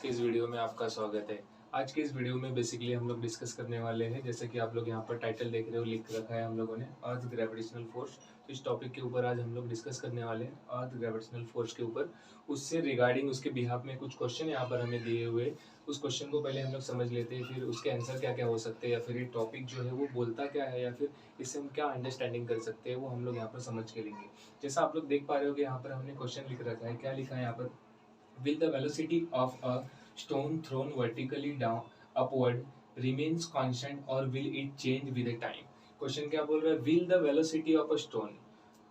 के इस वीडियो में आपका स्वागत है। आज के इस वीडियो में बेसिकली हम लोग डिस्कस करने वाले हैं, जैसे कि आप लोग यहाँ पर टाइटल देख रहे हो, लिख रखा है हम लोगों ने अर्थ ग्रेविटेशनल फोर्स। तो इस टॉपिक के ऊपर आज हम लोग डिस्कस करने वाले हैं अर्थ ग्रेविटेशनल फोर्स के ऊपर। उससे रिगार्डिंग उसके बिहाफ में कुछ क्वेश्चन यहाँ पर हमें दिए हुए, उस क्वेश्चन को पहले हम लोग समझ लेते हैं, फिर उसके आंसर क्या क्या हो सकते हैं, या फिर ये टॉपिक जो है वो बोलता क्या है, या फिर इससे हम क्या अंडरस्टैंडिंग कर सकते हैं, वो हम लोग यहाँ पर समझ के लेंगे। जैसा आप लोग देख पा रहे हो कि यहाँ पर हमने क्वेश्चन लिख रखा है, क्या लिखा है यहाँ पर, will the velocity of a stone thrown vertically down upward remains constant or will it change with the time? Question क्या बोल रहा है, will the velocity of a stone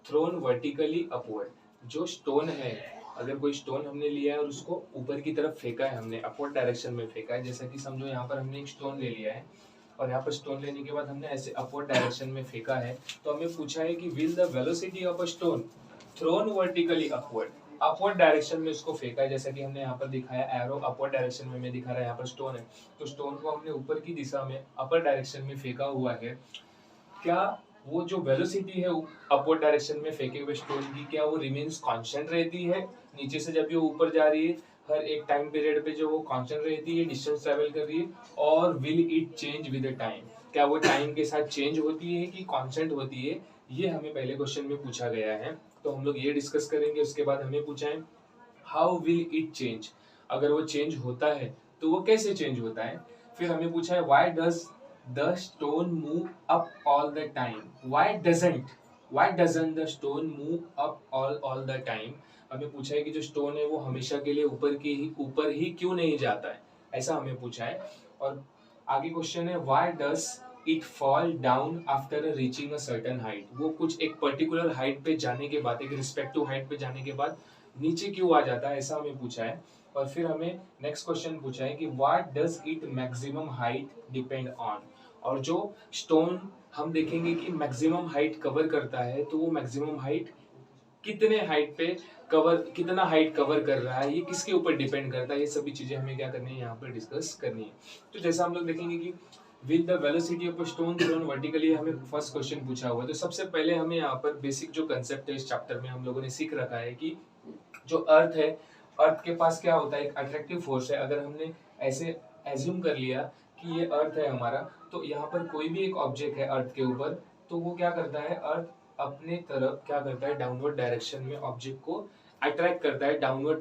thrown vertically upward, जो स्टोन है, अगर कोई स्टोन हमने लिया है और उसको ऊपर की तरफ फेंका है, हमने अपवर्ड डायरेक्शन में फेंका है, जैसा कि समझो यहाँ पर हमने एक स्टोन ले लिया है और यहाँ पर स्टोन लेने के बाद हमने ऐसे अपवर्ड डायरेक्शन में फेंका है, तो हमें पूछा है कि will the velocity of a stone thrown vertically upward direction में उसको फेंका है, जैसा कि हमने यहाँ पर दिखाया एरो अपवर्ड डायरेक्शन में दिखा रहा है, यहाँ पर स्टोन है, तो स्टोन को हमने ऊपर की दिशा में अपर डायरेक्शन में फेंका हुआ है। क्या वो जो वेलोसिटी है अपवर्ड डायरेक्शन में फेंके हुए स्टोन की, क्या वो रिमेन्स कांस्टेंट रहती है नीचे से जब ये ऊपर जा रही है, हर एक टाइम पीरियड पे जो वो कांस्टेंट रहती है, डिस्टेंस ट्रेवल कर रही है, और will it change with the time, क्या वो टाइम के साथ चेंज होती है कि कांस्टेंट होती है, ये हमें पहले क्वेश्चन में पूछा गया है। तो हम लोग ये डिस्कस करेंगे। उसके बाद हमें पूछा है हाउ विल इट चेंज, अगर वो चेंज होता है तो वो कैसे चेंज होता है। फिर हमें पूछा है why does the stone move up all the time, why doesn't the stone move up all the time. हमें पूछा है कि जो स्टोन है वो हमेशा के लिए ऊपर ही क्यों नहीं जाता है, ऐसा हमें पूछा है। और आगे क्वेश्चन है why does it fall down after reaching a certain height, वो कुछ एक पर्टिकुलर हाइट पे जाने के बाद, एक रिस्पेक्टिव हाइट पे जाने के बाद नीचे क्यों आ जाता है, ऐसा हमें पूछा है। और फिर हमें नेक्स्ट क्वेश्चन पूछा है कि what does it maximum height depend on, और जो स्टोन हम देखेंगे कि मैक्सिमम हाइट कवर करता है, तो वो मैक्सिमम हाइट कितना हाइट कवर कर रहा है, ये किसके ऊपर डिपेंड करता है, ये सभी चीजें हमें क्या करनी है, यहाँ पर डिस्कस करनी है। तो जैसा हम लोग देखेंगे कि with the velocity of stone thrown vertically, हमें फर्स्ट क्वेश्चन पूछा हुआ है। तो सबसे पहले हमें यहाँ पर बेसिक जो कंसेप्ट है इस चैप्टर में हम लोगों ने सीख रखा है कि जो अर्थ है, अर्थ के पास क्या होता है, एक अट्रैक्टिव फोर्स है। अगर हमने ऐसे एज्यूम कर लिया कि ये अर्थ है हमारा, तो यहाँ पर कोई भी एक ऑब्जेक्ट है अर्थ के ऊपर, तो वो क्या करता है, अर्थ अपने तरफ क्या करता है, डाउनवर्ड डायरेक्शन में ऑब्जेक्ट को अट्रैक्ट करता है, डाउनवर्ड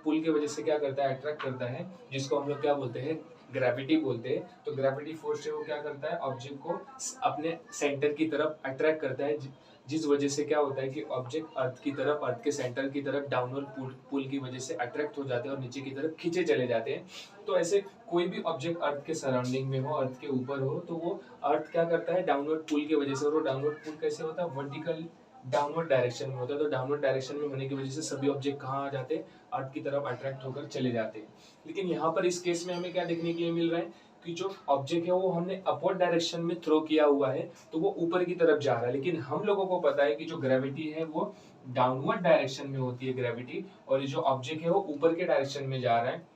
पुल की वजह से क्या करता है, अट्रैक्ट करता है, जिसको हम लोग क्या बोलते हैं, ग्रेविटी बोलते हैं। तो ग्रेविटी फोर्स से वो क्या करता है, ऑब्जेक्ट को अपने सेंटर की तरफ अट्रैक्ट करता है, जिस वजह से क्या होता है कि ऑब्जेक्ट अर्थ की तरफ, अर्थ के सेंटर की तरफ डाउनवर्ड पुल की वजह से अट्रैक्ट हो जाते हैं और नीचे की तरफ खींचे चले जाते हैं। तो ऐसे कोई भी ऑब्जेक्ट अर्थ के सराउंडिंग में हो, अर्थ के ऊपर हो, तो वो अर्थ क्या करता है, डाउनवर्ड पुल की वजह से, और वो डाउनवर्ड पुल कैसे होता है, वर्टिकल डाउनवर्ड डायरेक्शन में होता है। तो डाउनवर्ड डायरेक्शन में होने की वजह से सभी ऑब्जेक्ट कहाँ आ जाते हैं, अर्थ की तरफ अट्रैक्ट होकर चले जाते हैं। लेकिन यहाँ पर इस केस में हमें क्या देखने के लिए मिल रहा है कि जो ऑब्जेक्ट है वो हमने अपवर्ड डायरेक्शन में थ्रो किया हुआ है, तो वो ऊपर की तरफ जा रहा है। लेकिन हम लोगों को पता है कि जो ग्रेविटी है वो डाउनवर्ड डायरेक्शन में होती है ग्रेविटी, और ये जो ऑब्जेक्ट है वो ऊपर के डायरेक्शन में जा रहा है।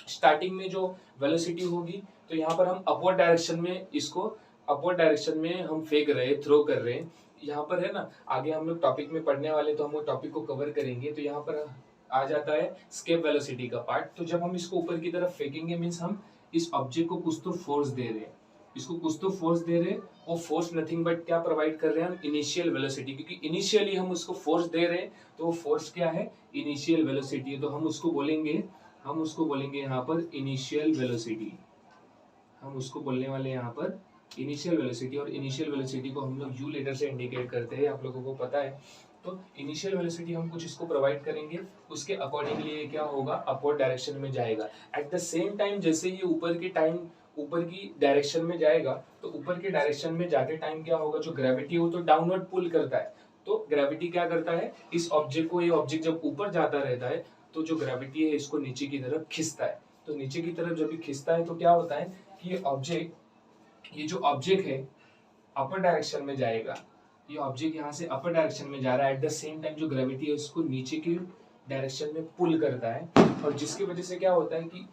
स्टार्टिंग में जो वेलोसिटी होगी, तो यहाँ पर हम अपवर्ड डायरेक्शन में इसको अपवर्ड डायरेक्शन में हम फेंक रहे हैं, थ्रो कर रहे हैं। यहाँ पर है ना, आगे हम लोग टॉपिक में पढ़ने वाले, तो हम वो टॉपिक को कवर करेंगे। तो यहाँ पर आ जाता है स्केप वेलोसिटी का पार्ट। तो जब हम इसको ऊपर की तरफ फेंकेंगे, मीन्स हम इस ऑब्जेक्ट को कुछ तो फोर्स दे रहे हैं, इसको कुछ तो फोर्स दे रहे हैं। वो फोर्स नथिंग बट क्या प्रोवाइड कर रहे हैं हम, इनिशियल वेलोसिटी, क्योंकि इनिशियली हम उसको फोर्स दे रहे हैं, तो वो फोर्स क्या है, इनिशियल वेलोसिटी। तो हम उसको बोलेंगे यहाँ पर इनिशियल वेलोसिटी, हम उसको बोलने वाले यहाँ पर इनिशियल वेलोसिटी। और इनिशियल वेलोसिटी को हम लोग यू लेटर से इंडिकेट करते हैं, आप लोगों को पता है। तो इनिशियल वेलोसिटी हम कुछ इसको प्रोवाइड करेंगे, उसके अकॉर्डिंगली ये क्या होगा, अपवर्ड डायरेक्शन में जाएगा। एट द सेम टाइम जैसे ये ऊपर की डायरेक्शन में जाएगा, तो ऊपर के डायरेक्शन में जाते टाइम क्या होगा, जो ग्रेविटी हो तो डाउनवर्ड पुल करता है। तो ग्रेविटी क्या करता है, इस ऑब्जेक्ट को, ये ऑब्जेक्ट जब ऊपर जाता रहता है, तो जो ग्रेविटी है इसको नीचे की तरफ खींचता है। तो नीचे की तरफ जब भी खींचता है, तो क्या होता है कि ये जो ऑब्जेक्ट है अपर डायरेक्शन में जाएगा, ये ऑब्जेक्ट यहाँ से अपर डायरेक्शन में जा रहा है। एट द सेम टाइम जो ग्रेविटी है उसको नीचे की डायरेक्शन में पुल करता है, और जिसकी वजह से क्या होता है कि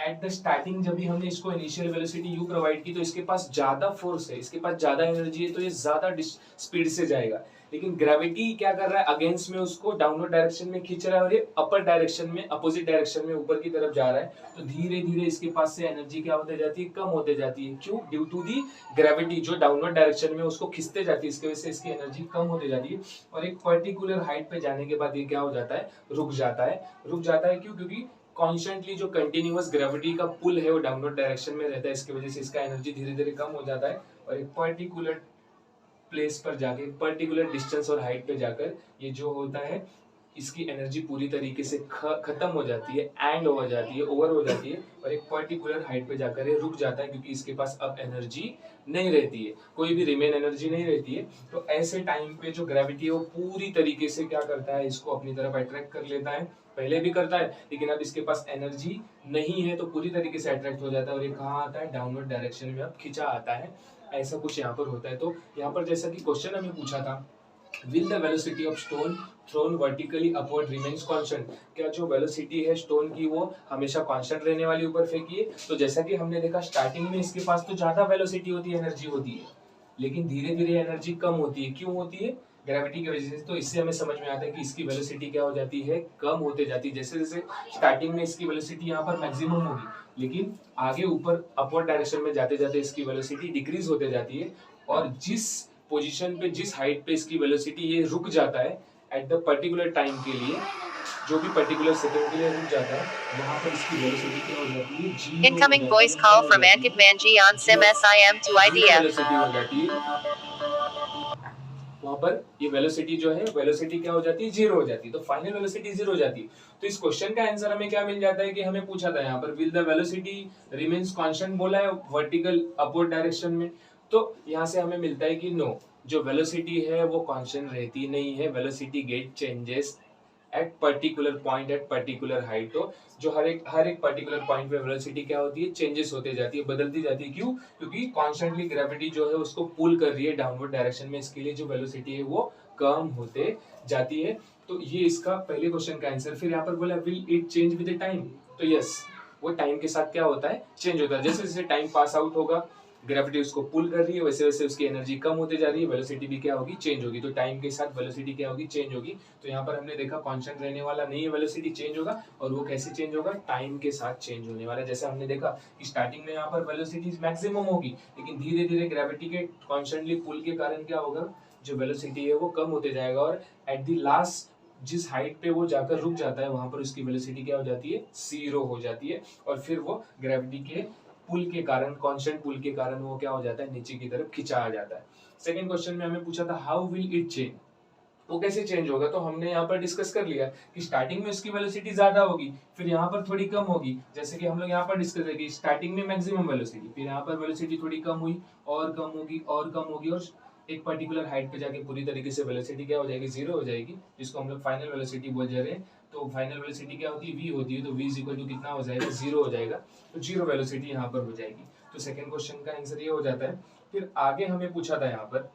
एट द स्टार्टिंग जब भी हमने इसको इनिशियल वेलोसिटी u प्रोवाइड की तो इसके पास ज्यादा फोर्स है, इसके पास ज्यादा एनर्जी है, तो ये ज्यादा स्पीड से जाएगा। लेकिन ग्रेविटी क्या कर रहा है, अगेंस्ट में उसको डाउनवर्ड डायरेक्शन में खींच रहा है और ये अपर डायरेक्शन में, अपोजिट डायरेक्शन में ऊपर की तरफ जा रहा है। तो धीरे धीरे इसके पास से एनर्जी क्या होते जाती है, कम होते जाती है। क्यों? ड्यू टू दी ग्रेविटी जो डाउनवर्ड डायरेक्शन में उसको खींचते जाती है, इसकी वजह से इसकी एनर्जी कम होते जाती है। और एक पर्टिकुलर हाइट पे जाने के बाद ये क्या हो जाता है, रुक जाता है। रुक जाता है क्यों? क्योंकि कॉन्स्टेंटली जो कंटिन्यूअस ग्रेविटी का पुल है वो डाउनवर्ड डायरेक्शन में रहता है, इसकी वजह से इसका एनर्जी धीरे धीरे कम हो जाता है। और एक पर्टिकुलर प्लेस पर जाके, पर्टिकुलर डिस्टेंस और हाइट पे जाकर ये जो होता है, इसकी एनर्जी पूरी तरीके से खत्म हो जाती है, एंड हो जाती है, ओवर हो जाती है। और एक पर्टिकुलर हाइट पे जाकर ये रुक जाता है क्योंकि इसके पास अब एनर्जी नहीं रहती है, कोई भी रिमेन एनर्जी नहीं रहती है। तो ऐसे टाइम पे जो ग्रेविटी है वो पूरी तरीके से क्या करता है, इसको अपनी तरफ अट्रैक्ट कर लेता है। पहले भी करता है लेकिन अब इसके पास एनर्जी नहीं है तो पूरी तरीके से अट्रैक्ट हो जाता है और ये कहाँ आता है, डाउनवर्ड डायरेक्शन में अब खिंचा आता है। ऐसा कुछ यहाँ पर होता है। तो यहाँ पर जैसा कि क्वेश्चन हमें पूछा था, will the velocity of stone thrown vertically upward remains constant, क्या जो वेलोसिटी है स्टोन की वो हमेशा कांस्टेंट रहने वाली ऊपर फेंकी है? तो जैसा कि हमने देखा स्टार्टिंग में इसके पास तो ज्यादा वेलोसिटी होती है, एनर्जी होती है, लेकिन धीरे धीरे एनर्जी कम होती है। क्यों होती है? ग्रेविटी की वजह से। तो इससे हमें समझ में आता है कि इसकी वेलोसिटी क्या हो जाती है, कम होते जाती है। जैसे जैसे स्टार्टिंग में इसकी वेलोसिटी यहाँ पर मैक्सिमम होगी, लेकिन आगे ऊपर अपवर्ड डायरेक्शन में जाते जाते इसकी वेलोसिटी डिक्रीज होते जाती है। और जिस पोजीशन पे, जिस हाइट पे इसकी वेलोसिटी ये रुक जाता है एट द पर्टिकुलर टाइम के लिए, जो भी पर्टिकुलर सेकंड के लिए रुक जाता है, वहां पर इसकी वेलोसिटी क्या हो जाती है, zero. Incoming voice call from Ankit Manji on SIM SIM to IDF. Velocity हो जाती है वहां पर, ये वेलोसिटी जो है, वेलोसिटी क्या हो जाती है, जीरो हो जाती है। तो फाइनल वेलोसिटी जीरो हो जाती है। तो इस क्वेश्चन का आंसर हमें क्या मिल जाता है कि हमें पूछा था यहाँ पर will the velocity remains constant बोला है वर्टिकल अपवर्ड डायरेक्शन में। तो यहाँ से हमें मिलता है कि नो, जो वेलोसिटी है वो कांस्टेंट रहती नहीं है, velocity get changes at particular point at particular height. तो जो हर एक पर्टिकुलर पॉइंट पे वेलोसिटी क्या होती है, चेंजेस होते जाती है, बदलती जाती है। क्यों? क्योंकि कॉन्स्टेंटली ग्रेविटी जो है उसको पुल कर रही है डाउनवर्ड डायरेक्शन में, इसके लिए जो वेलोसिटी है वो कम होते जाती है। तो ये इसका पहले क्वेश्चन का आंसर। फिर यहाँ पर बोला will it change with time, तो यस, वो टाइम के साथ क्या होता है, चेंज होता है। जैसे जैसे टाइम पास आउट होगा, ग्रेविटी उसको पुल कर रही है, वैसे वैसे उसकी एनर्जी कम होते जा रही है, वेलोसिटी भी क्या होगी, चेंज होगी। तो टाइम के साथ वेलोसिटी क्या होगी, चेंज होगी। तो यहाँ पर हमने देखा कांस्टेंट रहने वाला नहीं है, वेलोसिटी चेंज होगा। और वो कैसे चेंज होगा, टाइम के साथ चेंज होने वाला है। जैसे हमने देखा कि स्टार्टिंग में यहाँ पर वेलोसिटी मैक्सिमम होगी, लेकिन धीरे धीरे ग्रेविटी के कॉन्स्टेंटली पुल के कारण क्या होगा, जो वेलोसिटी है वो कम होते जाएगा। और एट द लास्ट जिस हाइट पे वो जाकर रुक जाता है, वहां पर उसकी वेलोसिटी क्या हो जाती है, जीरो हो जाती है। और फिर वो ग्रेविटी के पुल के कारण, कांस्टेंट पुल के कारण वो क्या हो जाता है, नीचे की तरफ खिंचा आ जाता है। सेकंड क्वेश्चन में हमें पूछा था हाउ विल इट चेंज, वो कैसे चेंज होगा। तो हमने यहाँ पर डिस्कस कर लिया कि स्टार्टिंग में इसकी वेलोसिटी ज्यादा होगी, फिर यहाँ पर थोड़ी कम होगी। जैसे कि हम लोग यहाँ पर डिस्कस करेंगे स्टार्टिंग में मैक्सिमम वेलोसिटी, फिर यहाँ पर वेलोसिटी थोड़ी कम हुई और कम होगी और कम होगी, और एक पर्टिकुलर हाइट पे जाके पूरी तरीके से वेलोसिटी क्या हो जाएगी, जीरो हो जाएगी, जिसको हम लोग फाइनल वेलोसिटी बोल जा रहे हैं। तो फाइनल वेलोसिटी क्या होती है, v होती है। तो v इक्वल टू कितना हो जाएगा, जीरो हो जाएगा। तो जीरो वेलोसिटी यहाँ पर हो जाएगी। तो सेकंड क्वेश्चन का आंसर ये हो जाता है। फिर आगे हमें पूछा था, यहाँ पर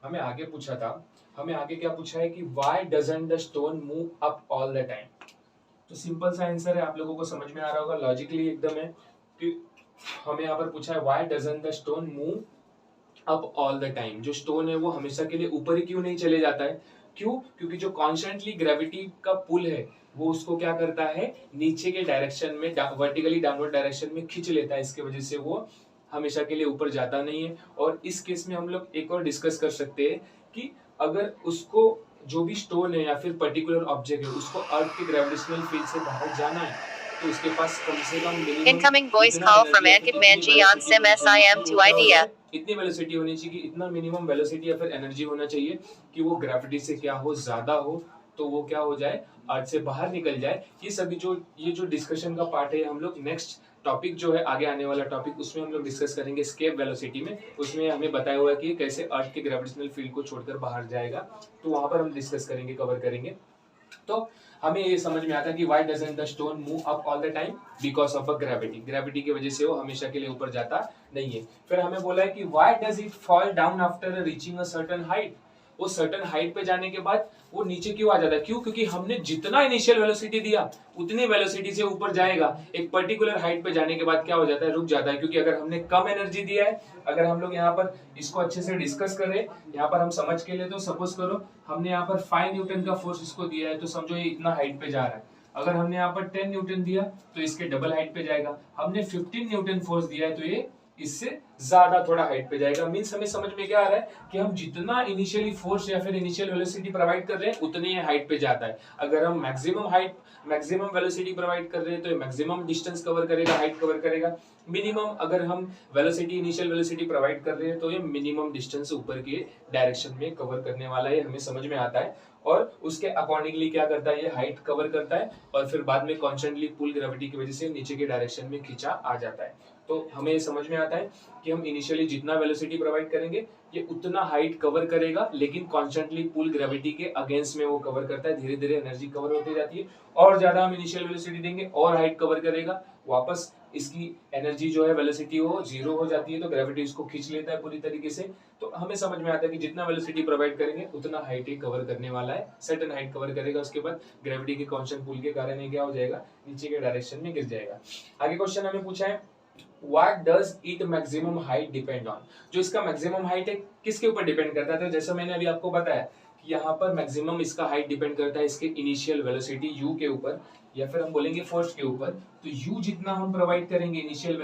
हमें आगे पूछा था, हमें आगे क्या पूछा है कि why doesn't the stone move up all the time. तो सिंपल सा आंसर है, आप लोगों को समझ में आ रहा होगा, लॉजिकली एकदम है कि हमें यहाँ पर पूछा है why doesn't the stone move up all the time, जो स्टोन है वो हमेशा के लिए ऊपर ही क्यों नहीं चले जाता है। क्यों? क्योंकि जो कॉन्स्टेंटली ग्रेविटी का पुल है वो उसको क्या करता है, नीचे के डायरेक्शन में, वर्टिकली डाउनवर्ड डायरेक्शन में खींच लेता है, इसके वजह से वो हमेशा के लिए ऊपर जाता नहीं है। और इस केस में हम लोग एक और डिस्कस कर सकते हैं कि अगर उसको, जो भी स्टोन है या फिर पर्टिकुलर ऑब्जेक्ट है, उसको अर्थ के ग्रेविटेशनल फील्ड से बाहर जाना है, तो उसके पास कम से कम Incoming voice call from Ankit Manji on SIM SIM to IDF. इतनी वेलोसिटी होनी चाहिए, इतना मिनिमम वेलोसिटी या फिर एनर्जी होना चाहिए कि वो ग्रेविटी से क्या हो, ज्यादा हो, तो वो क्या हो जाए, अर्थ से बाहर निकल जाए। ये सभी ये जो डिस्कशन का पार्ट है, हम लोग नेक्स्ट टॉपिक जो है आगे आने वाला टॉपिक, उसमें हम लोग डिस्कस करेंगे एस्केप वेलोसिटी में। उसमें हमें बताया हुआ है कि कैसे अर्थ के ग्रेविटेशनल फील्ड को छोड़कर बाहर जाएगा, तो वहां पर हम डिस्कस करेंगे, कवर करेंगे। तो हमें ये समझ में आता है कि why doesn't the stone move up all the time, because of a gravity, gravity की वजह से वो हमेशा के लिए ऊपर जाता नहीं है। फिर हमें बोला है कि why does it fall down after reaching a certain height, वो सर्टेन हाइट पे जाने के बाद वो नीचे क्यों आ जाता है? क्यों? क्योंकि हमने जितना इनिशियल वेलोसिटी दिया उतनी वेलोसिटी से ऊपर जाएगा। एक पर्टिकुलर हाइट पे जाने के बाद क्या हो जाता है? रुक जाता है, क्योंकि अगर हमने कम एनर्जी दिया है, अगर हम लोग यहाँ पर इसको अच्छे से डिस्कस करें, यहाँ पर हम समझ के लिए, तो सपोज करो हमने यहाँ पर 5 न्यूटन का फोर्स इसको दिया है, तो समझो ये इतना हाइट पे जा रहा है। अगर हमने यहाँ पर 10 न्यूटन दिया तो इसके डबल हाइट पे जाएगा। हमने 15 न्यूटन फोर्स दिया है तो ये इससे ज्यादा थोड़ा हाइट पे जाएगा। मींस हमें समझ में क्या आ रहा है कि हम जितना इनिशियली फोर्स या फिर इनिशियल वेलोसिटी प्रोवाइड कर रहे हैं उतनी हाइट पे जाता है। अगर हम मैक्सिमम वेलोसिटी प्रोवाइड कर रहे हैं तो ये मैक्सिमम डिस्टेंस कवर करेगा, हाइट कवर करेगा। मिनिमम अगर हम इनिशियल वेलोसिटी प्रोवाइड कर रहे हैं तो ये मिनिमम डिस्टेंस ऊपर के डायरेक्शन में कवर करने वाला है, हमें समझ में आता है। और उसके अकॉर्डिंगली क्या करता है, ये हाइट कवर करता है और फिर बाद में कॉन्स्टेंटली पुल ग्रेविटी की वजह से नीचे के डायरेक्शन में खींचा आ जाता है। तो हमें समझ में आता है कि हम इनिशियली जितना वेलोसिटी प्रोवाइड करेंगे ये उतना हाइट कवर करेगा, लेकिन कॉन्स्टेंटली पुल ग्रेविटी के अगेंस्ट में वो कवर करता है। धीरे धीरे एनर्जी कवर होती जाती है और ज्यादा हम इनिशियल वेलोसिटी देंगे और हाइट कवर करेगा, वापस इसकी एनर्जी जो है वेलोसिटी वो जीरो हो जाती है, तो ग्रेविटी इसको खींच लेता है पूरी तरीके से। तो हमें समझ में आता है कि जितना वेलोसिटी प्रोवाइड करेंगे उतना हाइट ही कवर करने वाला है, सर्टेन हाइट कवर करेगा। उसके बाद ग्रेविटी के कांस्टेंट पुल के कारण ये क्या हो जाएगा, नीचे के डायरेक्शन में गिर जाएगा। आगे क्वेश्चन हमें पूछा है What does it maximum height depend on? जो इसका मैक्सिमम हाइट है किसके ऊपर डिपेंड करता है? तो जैसा मैंने अभी आपको बताया कि यहाँ पर मैक्सिमम इसका हाइट डिपेंड करता है इसके इनिशियल वेलोसिटी u के ऊपर, या फिर हम बोलेंगे फोर्स के ऊपर। तो u जितना हम प्रोवाइड करेंगे इनिशियल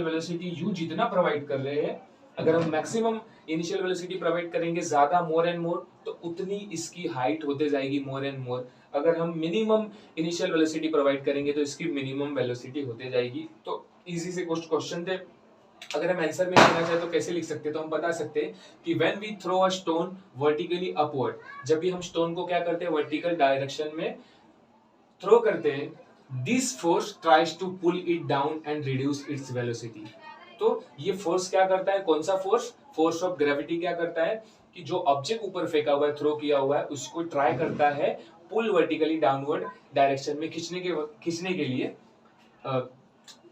वेलोसिटी u जितना प्रोवाइड कर रहे हैं, अगर हम मैक्सिमम इनिशियल वेलोसिटी प्रोवाइड करेंगे ज्यादा, मोर एंड मोर, तो उतनी इसकी हाइट होते जाएगी मोर एंड मोर। अगर हम मिनिमम इनिशियल वेलोसिटी प्रोवाइड करेंगे तो इसकी मिनिमम वेलोसिटी होते जाएगी। तो इजी से कुछ क्वेश्चन थे, अगर हम आंसर में लिखना चाहे तो कैसे लिख सकते हैं? तो हम बता सकते हैं कि when we throw a stone vertically upward, जब भी हम स्टोन को क्या करते हैं वर्टिकल डायरेक्शन में थ्रो करते हैं, this force tries to pull it down and reduce its velocity. तो ये फोर्स क्या करता है, कौन सा फोर्स? फोर्स ऑफ ग्रेविटी क्या करता है कि जो ऑब्जेक्ट ऊपर फेंका हुआ है, थ्रो किया हुआ है, उसको ट्राई करता है पुल वर्टिकली डाउनवर्ड डायरेक्शन में खींचने के लिए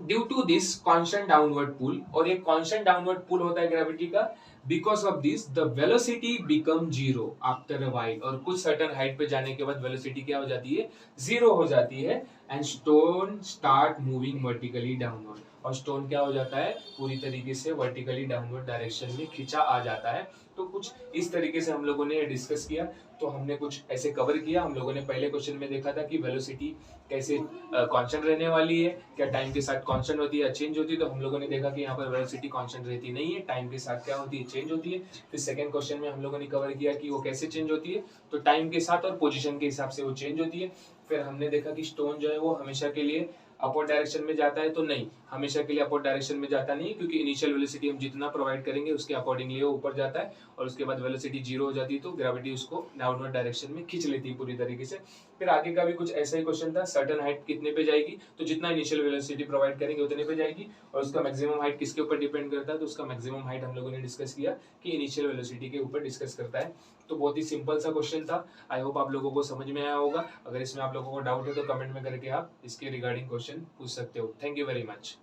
due to this constant downward pull. और ये कांस्टेंट डाउनवर्ड पुल होता है ग्रेविटी का। Because of this the velocity become zero after a while, और कुछ सर्टेन हाइट पे जाने के बाद वेलोसिटी क्या हो जाती है, जीरो हो जाती है, and stone start moving vertically downward, और स्टोन क्या हो जाता है पूरी तरीके से वर्टिकली डाउनवर्ड डायरेक्शन में खींचा आ जाता है। तो कुछ इस तरीके से हम लोगों ने डिस्कस किया। तो हमने कुछ ऐसे कवर किया। हम लोगों ने पहले क्वेश्चन में देखा था कि वेलोसिटी कैसे कांस्टेंट रहने वाली है, क्या टाइम के साथ कांस्टेंट होती है या चेंज होती है? तो हम लोगों ने देखा कि यहाँ पर वेलोसिटी कांस्टेंट रहती नहीं है, टाइम के साथ क्या होती है, चेंज होती है। फिर सेकंड क्वेश्चन में हम लोगों ने कवर किया कि वो कैसे चेंज होती है, तो टाइम के साथ और पोजीशन के हिसाब से वो चेंज होती है। फिर हमने देखा कि स्टोन जो है वो हमेशा के लिए अपवर्ड डायरेक्शन में जाता है, तो नहीं, हमेशा के लिए अपवर्ड डायरेक्शन में जाता नहीं, क्योंकि इनिशियल वेलोसिटी हम जितना प्रोवाइड करेंगे उसके अकॉर्डिंगली वो ऊपर जाता है, और उसके बाद वेलोसिटी जीरो हो जाती है, तो ग्रेविटी उसको डाउनवर्ड डायरेक्शन में खींच लेती है पूरी तरीके से। फिर आगे का भी कुछ ऐसा ही क्वेश्चन था, सर्टेन हाइट कितने पे जाएगी, तो जितना इनिशियल वेलोसिटी प्रोवाइड करेंगे उतने पे जाएगी, और उसका मैक्सिमम हाइट किसके ऊपर डिपेंड करता है, तो उसका मैक्सिमम हाइट हम लोगों ने डिस्कस किया कि इनिशियल वेलोसिटी के ऊपर डिस्कस करता है। तो बहुत ही सिंपल सा क्वेश्चन था। आई होप आप लोगों को समझ में आया होगा। अगर इसमें आप लोगों को डाउट है तो कमेंट में करके आप इसके रिगार्डिंग क्वेश्चन पूछ सकते हो। Thank you very much.